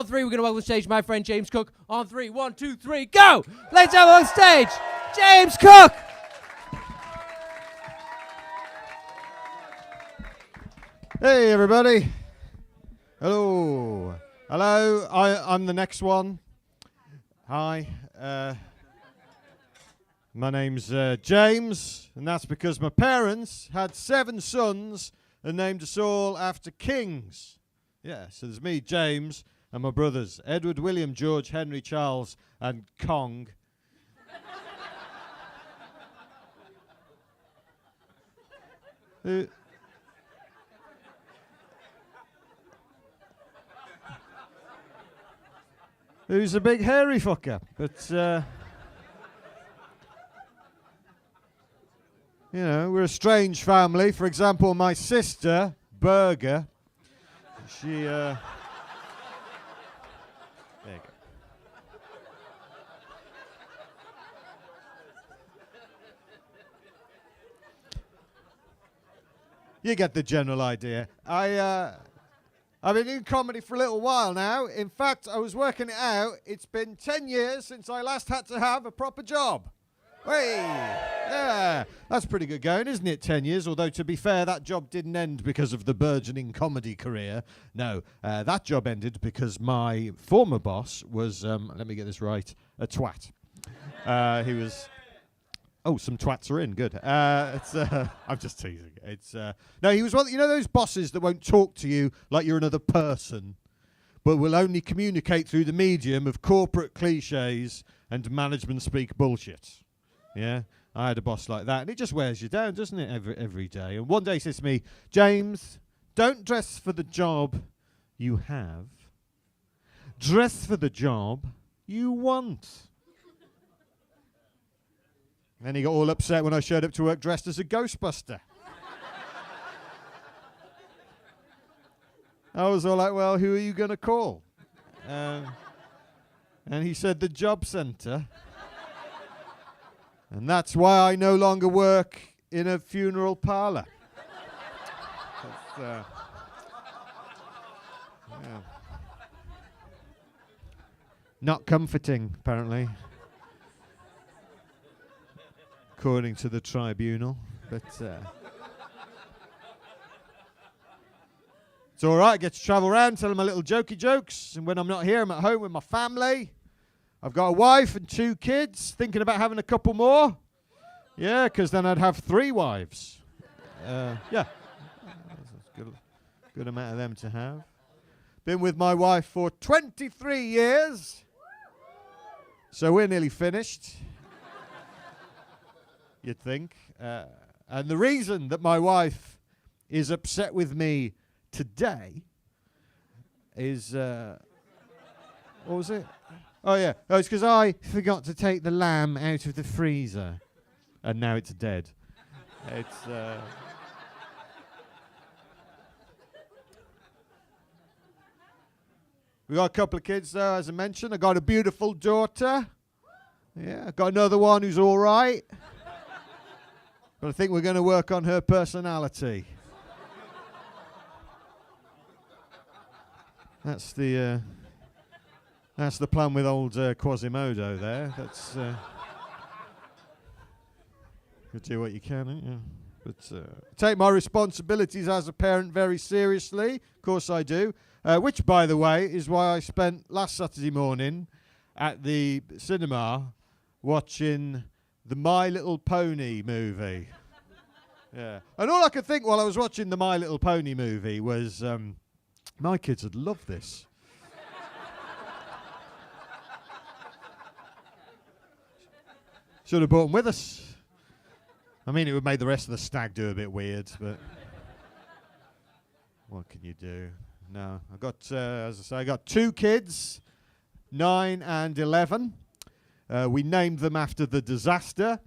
On three, we're going to welcome on stage my friend James Cook. On three, 1, 2, 3, go! Let's have on stage James Cook! Hey everybody. Hello. Hello, I'm the next one. Hi. My name's James, and that's because my parents had 7 sons and named us all after kings. Yeah, so there's me, James, and my brothers, Edward, William, George, Henry, Charles, and Kong. Who's a big hairy fucker, but you know, we're a strange family. For example, my sister, Burger, she, there you go. You get the general idea. I've been in comedy for a little while now. In fact, I was working it out. It's been 10 years since I last had to have a proper job. Hey, yeah, that's pretty good going, isn't it, 10 years? Although, to be fair, that job didn't end because of the burgeoning comedy career. No, that job ended because my former boss was, let me get this right, a twat. He was... Oh, some twats are in. Good. I'm just teasing. No, he was one. You know those bosses that won't talk to you like you're another person, but will only communicate through the medium of corporate cliches and management speak bullshit. Yeah, I had a boss like that, and it just wears you down, doesn't it? Every day. And one day he says to me, James, don't dress for the job you have. Dress for the job you want. Then he got all upset when I showed up to work dressed as a Ghostbuster. I was all like, well, who are you going to call? And he said, the job centre. And that's why I no longer work in a funeral parlour. Yeah. Not comforting, apparently. According to the tribunal, but it's all right. I get to travel around, tell them my little jokey jokes, and when I'm not here, I'm at home with my family. I've got a wife and 2 kids, thinking about having a couple more. Yeah, because then I'd have 3 wives. Yeah, that's a good amount of them to have. Been with my wife for 23 years, so we're nearly finished. You'd think. And the reason that my wife is upset with me today is... what was it? Oh, yeah. Oh, it's because I forgot to take the lamb out of the freezer. And now it's dead. It's... We got a couple of kids, though, as I mentioned. I got a beautiful daughter. Yeah, I got another one who's all right. But I think we're going to work on her personality. That's the plan with old Quasimodo there. That's you do what you can, ain't you? But take my responsibilities as a parent very seriously. Of course I do. Which, by the way, is why I spent last Saturday morning at the cinema watching the My Little Pony movie. Yeah. And all I could think while I was watching the My Little Pony movie was, my kids would love this. Should have brought them with us. I mean, it would make the rest of the stag do a bit weird, but what can you do? No, I got, as I say, I got 2 kids, 9 and 11. We named them after the disaster.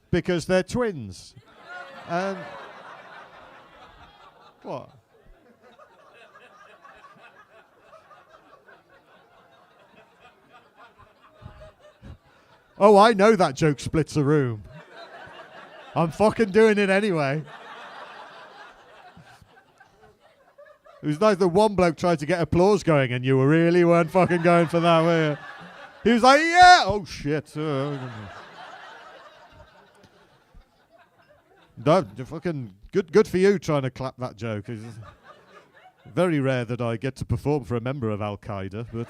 Because they're twins. What? Oh, I know that joke splits a room. I'm fucking doing it anyway. It was like the one bloke tried to get applause going and you really weren't fucking going for that, were you? He was like, yeah! Oh, shit. No, fucking good for you trying to clap that joke. It's very rare that I get to perform for a member of Al-Qaeda, but...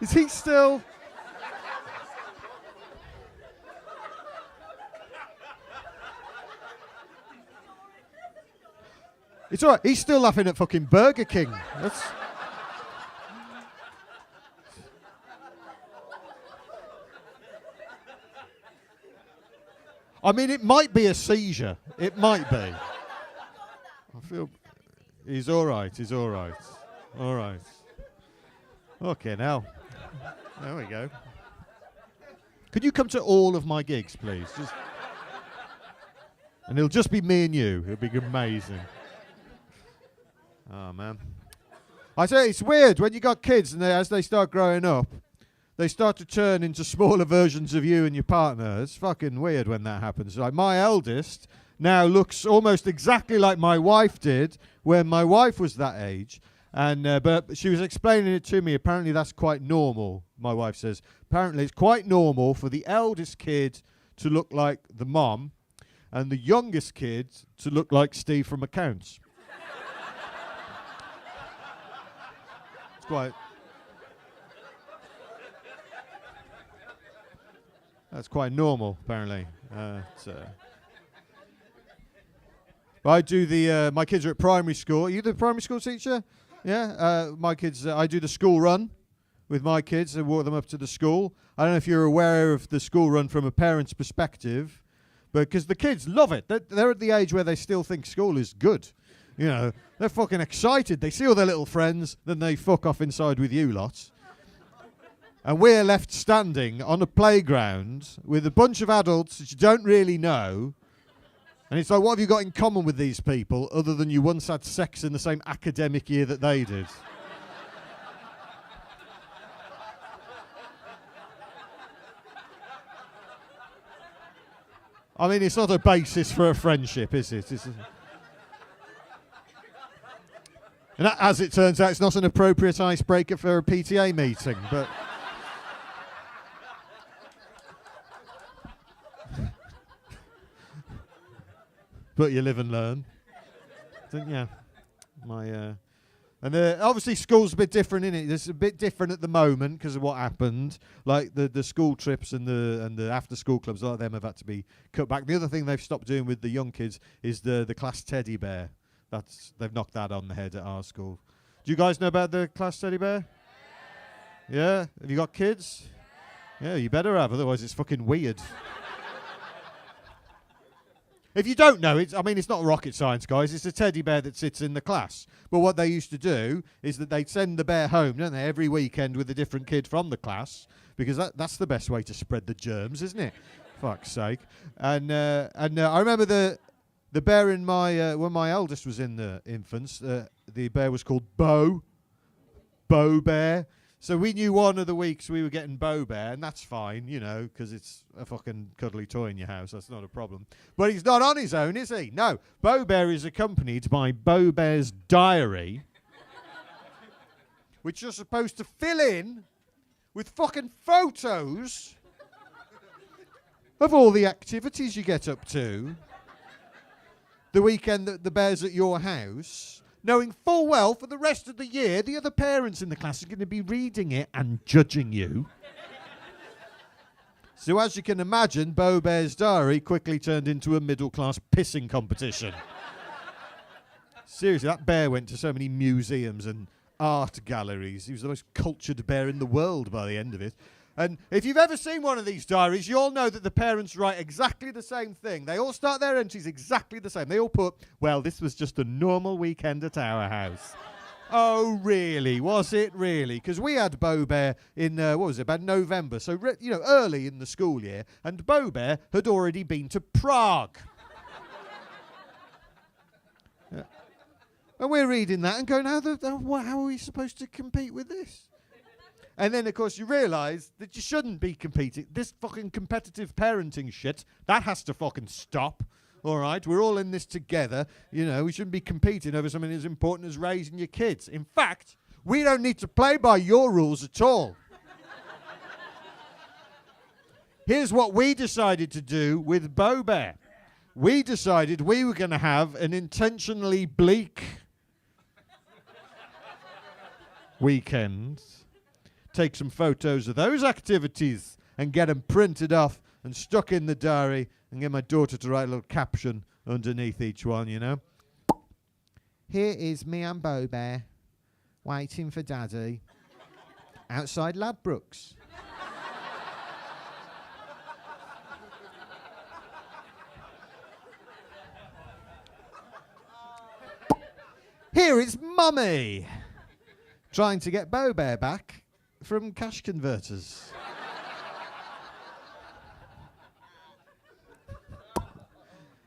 Is he still... It's all right. He's still laughing at fucking Burger King. That's... I mean, it might be a seizure. It might be. I feel... He's all right. He's all right. All right. Okay, now. There we go. Could you come to all of my gigs, please? And it'll just be me and you. It'll be amazing. Oh, man. I say it's weird when you got kids and as they start growing up, they start to turn into smaller versions of you and your partner. It's fucking weird when that happens. Like my eldest now looks almost exactly like my wife did when my wife was that age. And but she was explaining it to me. Apparently that's quite normal, my wife says. Apparently it's quite normal for the eldest kid to look like the mom and the youngest kid to look like Steve from Accounts. It's quite... That's quite normal, apparently. I do the... my kids are at primary school. Are you the primary school teacher? Yeah, my kids, I do the school run with my kids and walk them up to the school. I don't know if you're aware of the school run from a parent's perspective, but because the kids love it. They're at the age where they still think school is good. You know, they're fucking excited. They see all their little friends, then they fuck off inside with you lots. And we're left standing on a playground with a bunch of adults that you don't really know. And it's like, what have you got in common with these people other than you once had sex in the same academic year that they did? I mean, it's not a basis for a friendship, is it? And as it turns out, it's not an appropriate icebreaker for a PTA meeting, but... But you live and learn, don't you? And obviously school's a bit different, isn't it? It's a bit different at the moment because of what happened. Like the school trips and the after school clubs, a lot of them have had to be cut back. The other thing they've stopped doing with the young kids is the class teddy bear. They've knocked that on the head at our school. Do you guys know about the class teddy bear? Yeah? Have you got kids? Yeah, you better have, otherwise it's fucking weird. If you don't know, it's not rocket science, guys. It's a teddy bear that sits in the class. But what they used to do is that they'd send the bear home, don't they, every weekend with a different kid from the class, because that's the best way to spread the germs, isn't it? Fuck's sake. And I remember the bear in my when my eldest was in the infants, the bear was called Bo Bear. So we knew one of the weeks we were getting Bo Bear, and that's fine, you know, because it's a fucking cuddly toy in your house. That's not a problem. But he's not on his own, is he? No. Bo Bear is accompanied by Bo Bear's diary, which you're supposed to fill in with fucking photos of all the activities you get up to the weekend that the bear's at your house, knowing full well for the rest of the year the other parents in the class are going to be reading it and judging you. So as you can imagine, Bo Bear's diary quickly turned into a middle-class pissing competition. Seriously, that bear went to so many museums and art galleries. He was the most cultured bear in the world by the end of it. And if you've ever seen one of these diaries, you all know that the parents write exactly the same thing. They all start their entries exactly the same. They all put, well, this was just a normal weekend at our house. Oh, really? Was it really? Because we had Beau Bear in, about November, so, early in the school year, and Beau Bear had already been to Prague. Yeah. And we're reading that and going, how are we supposed to compete with this? And then, of course, you realise that you shouldn't be competing. This fucking competitive parenting shit, that has to fucking stop. All right? We're all in this together. We shouldn't be competing over something as important as raising your kids. In fact, we don't need to play by your rules at all. Here's what we decided to do with Beau Bear. We decided we were going to have an intentionally bleak weekend. Take some photos of those activities and get them printed off and stuck in the diary and get my daughter to write a little caption underneath each one, Here is me and Beau Bear waiting for Daddy outside Ladbrokes. Here is Mummy trying to get Beau Bear back from cash converters.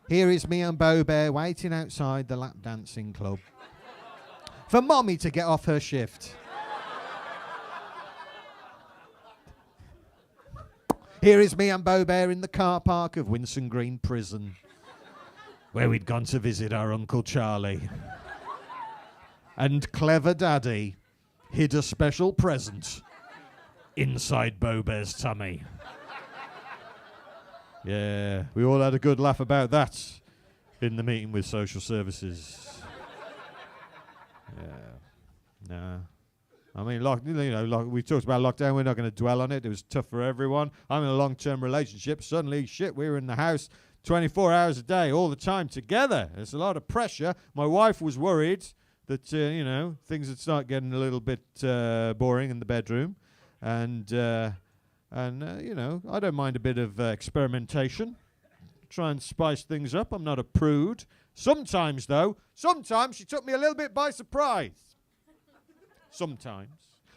Here is me and Beau Bear waiting outside the lap dancing club for Mommy to get off her shift. Here is me and Beau Bear in the car park of Winson Green Prison, where we'd gone to visit our Uncle Charlie. And clever Daddy hid a special present inside Beau Bear's tummy. Yeah, we all had a good laugh about that in the meeting with social services. Yeah, nah. I mean, like we talked about lockdown, we're not going to dwell on it. It was tough for everyone. I'm in a long-term relationship. Suddenly, we were in the house 24 hours a day, all the time together. There's a lot of pressure. My wife was worried that, things would start getting a little bit boring in the bedroom. And I don't mind a bit of experimentation. Try and spice things up. I'm not a prude. Sometimes she took me a little bit by surprise. Sometimes.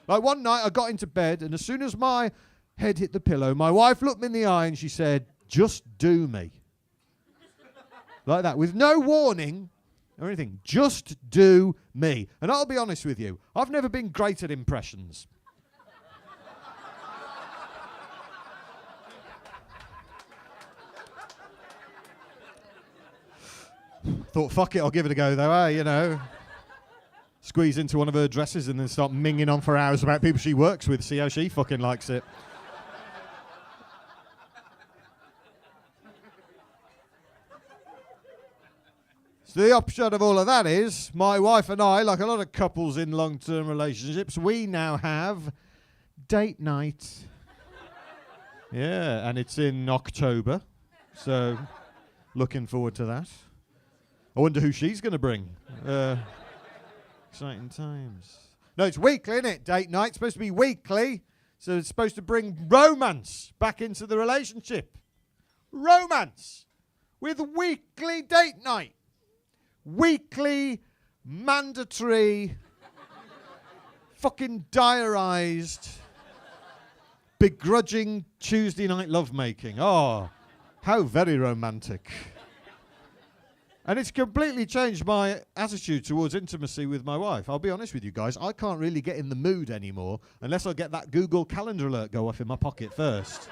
Like one night I got into bed, and as soon as my head hit the pillow, my wife looked me in the eye and she said, "Just do me." Like that, with no warning or anything. Just do me. And I'll be honest with you, I've never been great at impressions. Thought, fuck it, I'll give it a go though, Squeeze into one of her dresses and then start minging on for hours about people she works with, see how she fucking likes it. So the upshot of all of that is, my wife and I, like a lot of couples in long-term relationships, we now have date night. Yeah, and it's in October, so looking forward to that. I wonder who she's going to bring. Exciting times. No, it's weekly, isn't it? Date night. It's supposed to be weekly. So it's supposed to bring romance back into the relationship. Romance with weekly date night. Weekly, mandatory, fucking diarised, begrudging Tuesday night lovemaking. Oh, how very romantic. And it's completely changed my attitude towards intimacy with my wife. I'll be honest with you guys, I can't really get in the mood anymore unless I get that Google Calendar alert go off in my pocket first.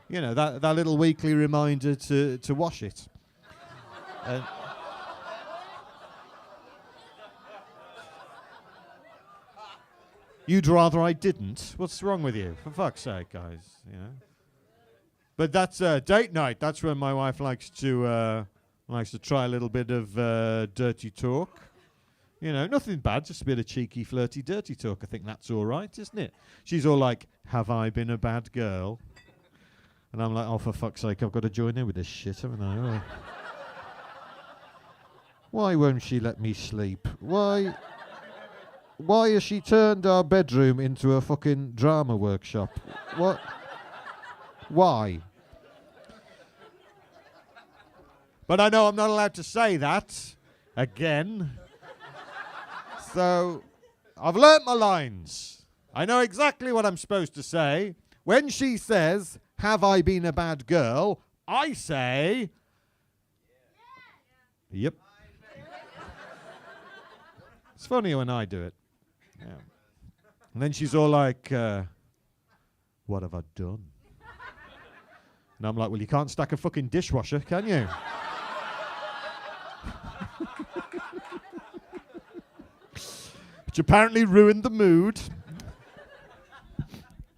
That little weekly reminder to wash it. You'd rather I didn't? What's wrong with you? For fuck's sake, guys, But that's date night. That's when my wife likes to try a little bit of dirty talk. Nothing bad, just a bit of cheeky, flirty, dirty talk. I think that's all right, isn't it? She's all like, "Have I been a bad girl?" And I'm like, "Oh, for fuck's sake, I've got to join in with this shit, haven't I?" Why won't she let me sleep? Why has she turned our bedroom into a fucking drama workshop? What? Why? But I know I'm not allowed to say that again. So I've learnt my lines. I know exactly what I'm supposed to say. When she says, "Have I been a bad girl?" I say, "Yep." It's funny when I do it. Yeah. And then she's all like, "What have I done?" And I'm like, "Well, you can't stack a fucking dishwasher, can you?" Which apparently ruined the mood.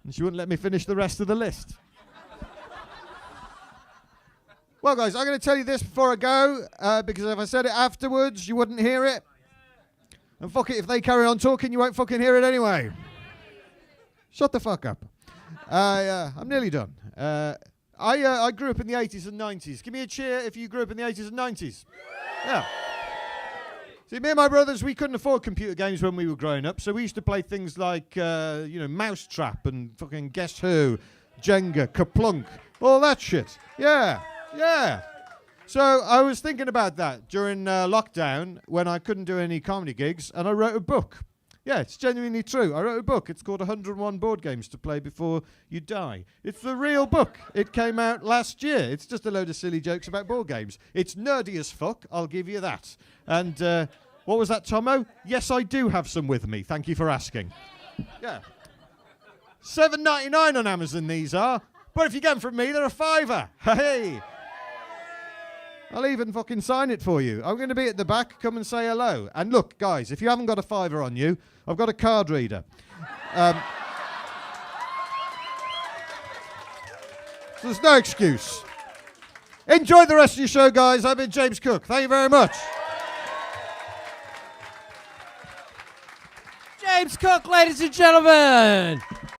And she wouldn't let me finish the rest of the list. Well, guys, I'm going to tell you this before I go, because if I said it afterwards, you wouldn't hear it. And fuck it, if they carry on talking, you won't fucking hear it anyway. Shut the fuck up. I'm nearly done. I grew up in the 80s and 90s. Give me a cheer if you grew up in the 80s and 90s. Yeah. See, me and my brothers, we couldn't afford computer games when we were growing up, so we used to play things like, Mousetrap and fucking Guess Who, Jenga, Kaplunk, all that shit. Yeah. So I was thinking about that during lockdown when I couldn't do any comedy gigs, and I wrote a book. Yeah, it's genuinely true. I wrote a book. It's called 101 Board Games to Play Before You Die. It's the real book. It came out last year. It's just a load of silly jokes about board games. It's nerdy as fuck, I'll give you that. And what was that, Tomo? Yes, I do have some with me. Thank you for asking. Yeah. $7.99 on Amazon these are. But if you get them from me, they're a $5. Hey! I'll even fucking sign it for you. I'm going to be at the back. Come and say hello. And look, guys, if you haven't got a $5 on you, I've got a card reader. So there's no excuse. Enjoy the rest of your show, guys. I've been James Cook. Thank you very much. James Cook, ladies and gentlemen.